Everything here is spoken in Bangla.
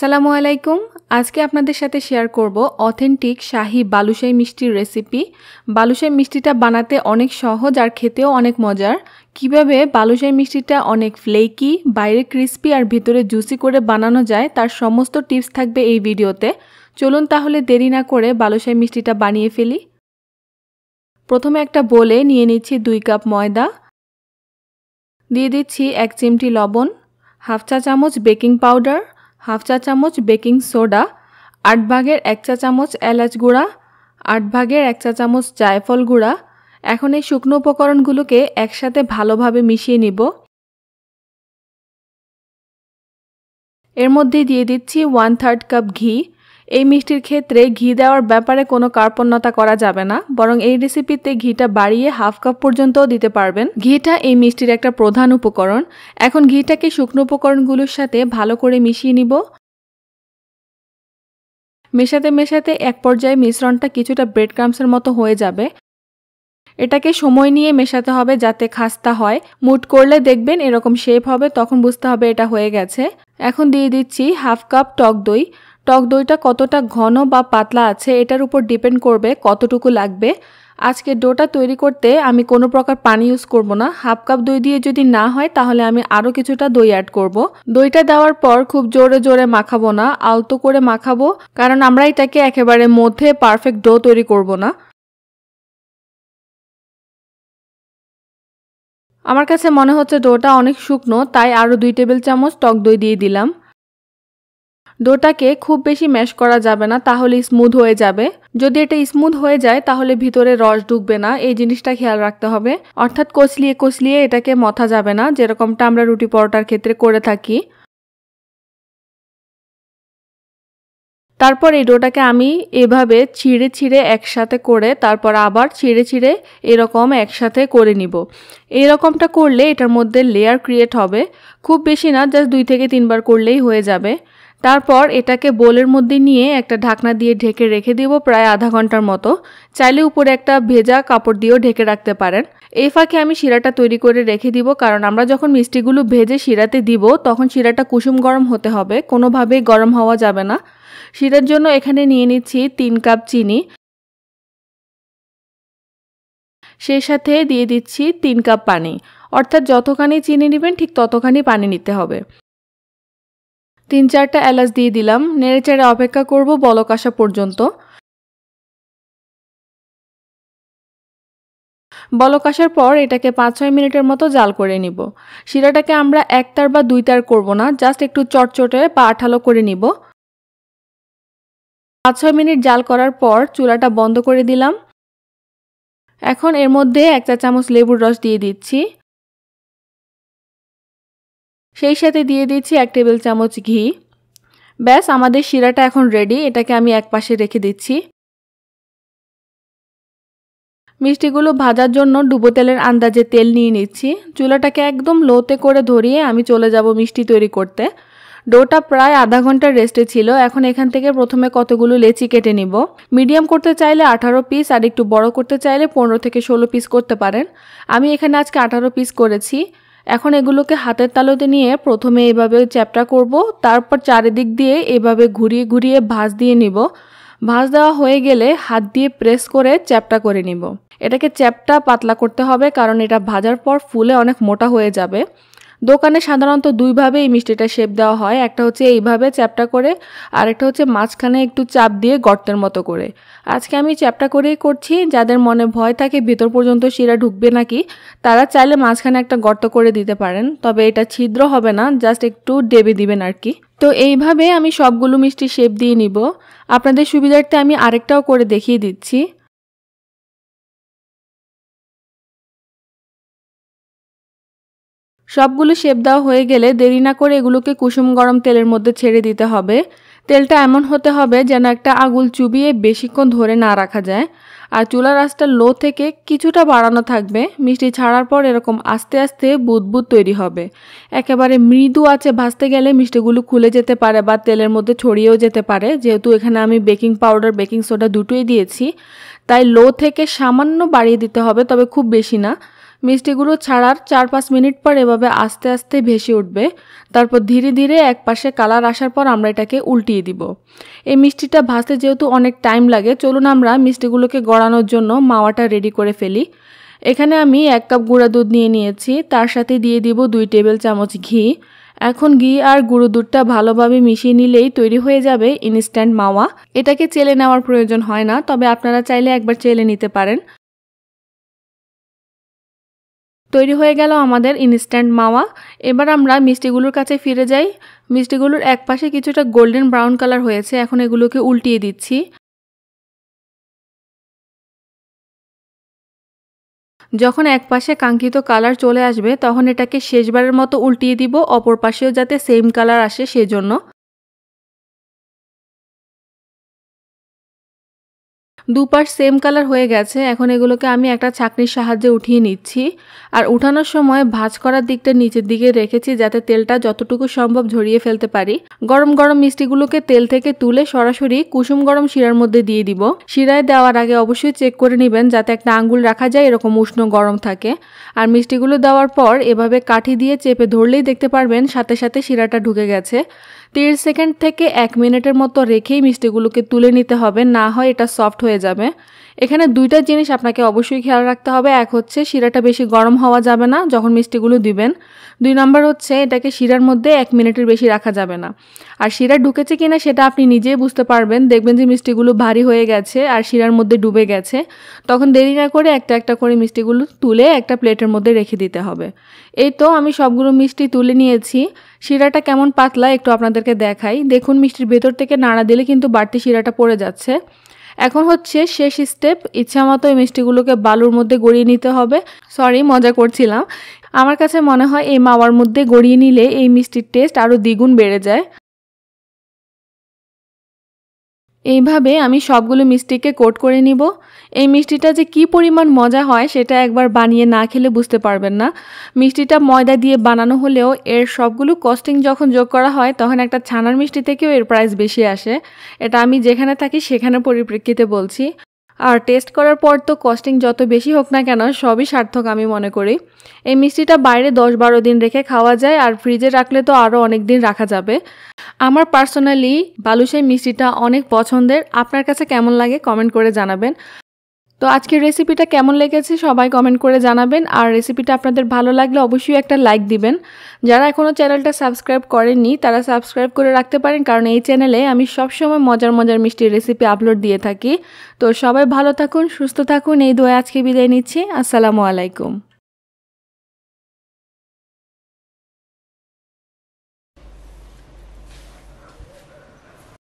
আসসালামু আলাইকুম। আজকে আপনাদের সাথে শেয়ার করব অথেন্টিক শাহি বালুশাই মিষ্টির রেসিপি। বালুশাই মিষ্টিটা বানাতে অনেক সহজ আর খেতেও অনেক মজার। কিভাবে বালুশাই মিষ্টিটা অনেক ফ্লেকি, বাইরে ক্রিস্পি আর ভিতরে জুসি করে বানানো যায় তার সমস্ত টিপস থাকবে এই ভিডিওতে। চলুন তাহলে দেরি না করে বালুশাই মিষ্টিটা বানিয়ে ফেলি। প্রথমে একটা বোলে নিয়ে নিচ্ছি 2 কাপ ময়দা, দিয়ে দিচ্ছি 1 চিমটি লবণ, হাফ চা চামচ বেকিং পাউডার, হাফ চা চামচ বেকিং সোডা, 8 ভাগের 1 চা চামচ এলাচ গুঁড়া, 8 ভাগের 1 চা চামচ জায়ফল গুঁড়া। এখন এই শুকনো উপকরণগুলোকে একসাথে ভালোভাবে মিশিয়ে নিব। এর মধ্যে দিয়ে দিচ্ছি 1/3 কাপ ঘি। এই মিষ্টির ক্ষেত্রে ঘি দেওয়ার ব্যাপারে কোনো কার্পণ্যতা করা যাবে না, বরং এই রেসিপিতে ঘিটা বাড়িয়ে হাফ কাপ পর্যন্তও দিতে পারবেন। ঘিটা এই মিষ্টির একটা প্রধান উপকরণ। এখন ঘিটাকে শুকনো উপকরণগুলোর সাথে ভালো করে মিশিয়ে নিব। মেশাতে মেশাতে এক পর্যায়ে মিশ্রণটা কিছুটা ব্রেড ক্রাম্বসের মতো হয়ে যাবে। এটাকে সময় নিয়ে মেশাতে হবে যাতে খাস্তা হয়। মুট করলে দেখবেন এরকম শেপ হবে, তখন বুঝতে হবে এটা হয়ে গেছে। এখন দিয়ে দিচ্ছি হাফ কাপ টক দই। টক দইটা কতটা ঘন বা পাতলা আছে এটার উপর ডিপেন্ড করবে কতটুকু লাগবে। আজকে ডোটা তৈরি করতে আমি কোনো প্রকার পানি ইউজ করব না। হাফ কাপ দই দিয়ে যদি না হয় তাহলে আমি আরও কিছুটা দই অ্যাড করব। দইটা দেওয়ার পর খুব জোরে জোরে মাখাবো না, আলতো করে মাখাবো, কারণ আমরা এটাকে একেবারে মধ্যে পারফেক্ট ডো তৈরি করব না। আমার কাছে মনে হচ্ছে ডোটা অনেক শুকনো, তাই আরও 2 টেবিল চামচ টক দই দিয়ে দিলাম। ডোটাকে খুব বেশি ম্যাশ করা যাবে না, তাহলে স্মুথ হয়ে যাবে। যদি এটা স্মুথ হয়ে যায় তাহলে ভিতরে রস ঢুকবে না, এই জিনিসটা খেয়াল রাখতে হবে। অর্থাৎ কচলিয়ে কচলিয়ে এটাকে মথা যাবে না, যেরকমটা আমরা রুটি পরোটার ক্ষেত্রে করে থাকি। তারপর এই ডোটাকে আমি এভাবে ছিঁড়ে ছিঁড়ে একসাথে করে তারপর আবার ছিঁড়ে ছিঁড়ে এরকম একসাথে করে নিব। এইরকমটা করলে এটার মধ্যে লেয়ার ক্রিয়েট হবে। খুব বেশি না, জাস্ট 2 থেকে 3 বার করলেই হয়ে যাবে। তারপর এটাকে বোলের মধ্যে নিয়ে একটা ঢাকনা দিয়ে ঢেকে রেখে দিব প্রায় আধা ঘন্টার মতো। চাইলে উপরে একটা ভেজা কাপড় দিয়েও ঢেকে রাখতে পারেন। এই ফাঁকে আমি শিরাটা তৈরি করে রেখে দিব, কারণ আমরা যখন মিষ্টিগুলো ভেজে শিরাতে দিব তখন শিরাটা কুসুম গরম হতে হবে, কোনোভাবেই গরম হওয়া যাবে না। শিরার জন্য এখানে নিয়ে নিচ্ছি 3 কাপ চিনি, সেই সাথে দিয়ে দিচ্ছি 3 কাপ পানি। অর্থাৎ যতখানি চিনি নেবেন ঠিক ততখানি পানি নিতে হবে। 3-4টা এলাচ দিয়ে দিলাম। নেড়েচেড়ে অপেক্ষা করব বলক আসা পর্যন্ত। বলক আসার পর এটাকে 5-6 মিনিটের মতো জাল করে নিব। শিরাটাকে আমরা 1 তার বা 2 তার করব না, জাস্ট একটু চটচটে বা আঠালো করে নিব। 5-6 মিনিট জাল করার পর চুলাটা বন্ধ করে দিলাম। এখন এর মধ্যে 1 চা চামচ লেবুর রস দিয়ে দিচ্ছি। সেই সাথে দিয়ে দিচ্ছি 1 টেবিল চামচ ঘি। ব্যাস, আমাদের শিরাটা এখন রেডি। এটাকে আমি এক পাশে রেখে দিচ্ছি। মিষ্টিগুলো ভাজার জন্য ডুবো তেলের আন্দাজে তেল নিয়ে নিচ্ছি। চুলাটাকে একদম লোতে করে ধরিয়ে আমি চলে যাব মিষ্টি তৈরি করতে। ডোটা প্রায় আধা ঘন্টার রেস্টে ছিল। এখন এখান থেকে প্রথমে কতগুলো লেচি কেটে নিব। মিডিয়াম করতে চাইলে 18 পিস, আর একটু বড় করতে চাইলে 15 থেকে 16 পিস করতে পারেন। আমি এখানে আজকে 18 পিস করেছি। এখন এগুলোকে হাতের তালুতে নিয়ে প্রথমে এভাবে চ্যাপটা করব, তারপর চারিদিক দিয়ে এভাবে ঘুরিয়ে ঘুরিয়ে ভাঁজ দিয়ে নিব। ভাঁজ দেওয়া হয়ে গেলে হাত দিয়ে প্রেস করে চ্যাপটা করে নিব। এটাকে চ্যাপটা পাতলা করতে হবে, কারণ এটা ভাজার পর ফুলে অনেক মোটা হয়ে যাবে। দোকানে সাধারণত 2 ভাবে এই মিষ্টিটা শেপ দেওয়া হয়। একটা হচ্ছে এইভাবে চ্যাপটা করে, আর একটা হচ্ছে মাঝখানে একটু চাপ দিয়ে গর্তের মতো করে। আজকে আমি চ্যাপটা করেই করছি। যাদের মনে ভয় থাকে ভিতর পর্যন্ত শিরা ঢুকবে নাকি, তারা চাইলে মাঝখানে একটা গর্ত করে দিতে পারেন, তবে এটা ছিদ্র হবে না, জাস্ট একটু ডেবে দিবেন আর কি। তো এইভাবে আমি সবগুলো মিষ্টি শেপ দিয়ে নিব। আপনাদের সুবিধার্থে আমি আরেকটাও করে দেখিয়ে দিচ্ছি। সবগুলো শেপ দেওয়া হয়ে গেলে দেরি না করে এগুলোকে কুসুম গরম তেলের মধ্যে ছেড়ে দিতে হবে। তেলটা এমন হতে হবে যেন একটা আগুল চুবিয়ে বেশিক্ষণ ধরে না রাখা যায়। আর চুলার আঁচটা লো থেকে কিছুটা বাড়ানো থাকবে। মিষ্টি ছাড়ার পর এরকম আস্তে আস্তে বুদবুদ তৈরি হবে। একেবারে মৃদু আঁচে ভাজতে গেলে মিষ্টিগুলো খুলে যেতে পারে বা তেলের মধ্যে ছড়িয়েও যেতে পারে। যেহেতু এখানে আমি বেকিং পাউডার বেকিং সোডা দুটোই দিয়েছি, তাই লো থেকে সামান্য বাড়িয়ে দিতে হবে, তবে খুব বেশি না। মিষ্টিগুলো ছাড়ার 4-5 মিনিট পর এভাবে আস্তে আস্তে ভেসে উঠবে। তারপর ধীরে ধীরে এক পাশে কালার আসার পর আমরা এটাকে উল্টিয়ে দিব। এই মিষ্টিটা ভাজতে যেহেতু অনেক টাইম লাগে, চলুন আমরা মিষ্টিগুলোকে গড়ানোর জন্য মাওয়াটা রেডি করে ফেলি। এখানে আমি 1 কাপ গুঁড়া দুধ নিয়ে নিয়েছি, তার সাথে দিয়ে দিব 2 টেবিল চামচ ঘি। এখন ঘি আর গুঁড়ো দুধটা ভালোভাবে মিশিয়ে নিলেই তৈরি হয়ে যাবে ইনস্ট্যান্ট মাওয়া। এটাকে চেলে নেওয়ার প্রয়োজন হয় না, তবে আপনারা চাইলে একবার চেলে নিতে পারেন। তৈরি হয়ে গেল আমাদের ইনস্ট্যান্ট মাওয়া। এবার আমরা মিষ্টিগুলোর কাছে ফিরে যাই। মিষ্টিগুলোর এক পাশে কিছুটা গোল্ডেন ব্রাউন কালার হয়েছে, এখন এগুলোকে উল্টিয়ে দিচ্ছি। যখন এক পাশে কাঙ্ক্ষিত কালার চলে আসবে তখন এটাকে শেষবারের মতো উল্টিয়ে দিব, অপর পাশেও যাতে সেম কালার আসে সেজন্য। দুপাশ সেম কালার হয়ে গেছে, এখন এগুলোকে আমি একটা ছাঁকনির সাহায্যে উঠিয়ে নিচ্ছি। আর উঠানোর সময় ভাঁজ করার দিকটা নিচের দিকে রেখেছি যাতে তেলটা যতটুকু সম্ভব ঝরিয়ে ফেলতে পারি। গরম গরম মিষ্টিগুলোকে তেল থেকে তুলে সরাসরি কুসুম গরম শিরার মধ্যে দিয়ে দিব। শিরায় দেওয়ার আগে অবশ্যই চেক করে নেবেন যাতে একটা আঙ্গুল রাখা যায় এরকম উষ্ণ গরম থাকে। আর মিষ্টিগুলো দেওয়ার পর এভাবে কাঠি দিয়ে চেপে ধরলেই দেখতে পারবেন সাথে সাথে শিরাটা ঢুকে গেছে। 30 সেকেন্ড থেকে 1 মিনিটের মতো রেখেই মিষ্টিগুলোকে তুলে নিতে হবে, না হয় এটা সফট হয়ে যাবে। এখানে 2টা জিনিস আপনাকে অবশ্যই খেয়াল রাখতে হবে। এক হচ্ছে শিরাটা বেশি গরম হওয়া যাবে না যখন মিষ্টিগুলো দিবেন। 2 নাম্বার হচ্ছে এটাকে শিরার মধ্যে 1 মিনিটের বেশি রাখা যাবে না। আর শিরা ঢুকেছে কিনা সেটা আপনি নিজেই বুঝতে পারবেন, দেখবেন যে মিষ্টিগুলো ভারী হয়ে গেছে আর শিরার মধ্যে ডুবে গেছে। তখন দেরি না করে একটা একটা করে মিষ্টিগুলো তুলে একটা প্লেটের মধ্যে রেখে দিতে হবে। এই তো আমি সবগুলো মিষ্টি তুলে নিয়েছি। শিরাটা কেমন পাতলা একটু আপনাদেরকে দেখাই। দেখুন মিষ্টির ভেতর থেকে নাড়া দিলে কিন্তু বাড়তি শিরাটা পড়ে যাচ্ছে। এখন হচ্ছে শেষ স্টেপ, ইচ্ছামতো এই মিষ্টিগুলোকে বালুর মধ্যে গড়িয়ে নিতে হবে। সরি, মজা করছিলাম। আমার কাছে মনে হয় এই মাওয়ার মধ্যে গড়িয়ে নিলে এই মিষ্টির টেস্ট আরও দ্বিগুণ বেড়ে যায়। এইভাবে আমি সবগুলো মিষ্টিকে কোট করে নিব। এই মিষ্টিটা যে কি পরিমাণ মজা হয় সেটা একবার বানিয়ে না খেলে বুঝতে পারবেন না। মিষ্টিটা ময়দা দিয়ে বানানো হলেও এর সবগুলো কস্টিং যখন যোগ করা হয় তখন একটা ছানার মিষ্টি থেকেও এর প্রাইস বেশি আসে। এটা আমি যেখানে থাকি সেখানে পরিপ্রেক্ষিতে বলছি। আর টেস্ট করার পর তো কস্টিং যত বেশি হোক না কেন সবই সার্থক আমি মনে করি। এই মিষ্টিটা বাইরে 10-12 দিন রেখে খাওয়া যায়, আর ফ্রিজে রাখলে তো আরও অনেক দিন রাখা যাবে। আমার পার্সোনালি বালুশাই মিষ্টিটা অনেক পছন্দের। আপনার কাছে কেমন লাগে কমেন্ট করে জানাবেন। তো আজকের রেসিপিটা কেমন লেগেছে সবাই কমেন্ট করে জানাবেন। আর রেসিপিটা আপনাদের ভালো লাগলে অবশ্যই একটা লাইক দিবেন। যারা এখনও চ্যানেলটা সাবস্ক্রাইব করেননি তারা সাবস্ক্রাইব করে রাখতে পারেন, কারণ এই চ্যানেলে আমি সবসময় মজার মজার মিষ্টির রেসিপি আপলোড দিয়ে থাকি। তো সবাই ভালো থাকুন, সুস্থ থাকুন, এই দোয়া আজকে বিদায় নিচ্ছি। আসসালামু আলাইকুম।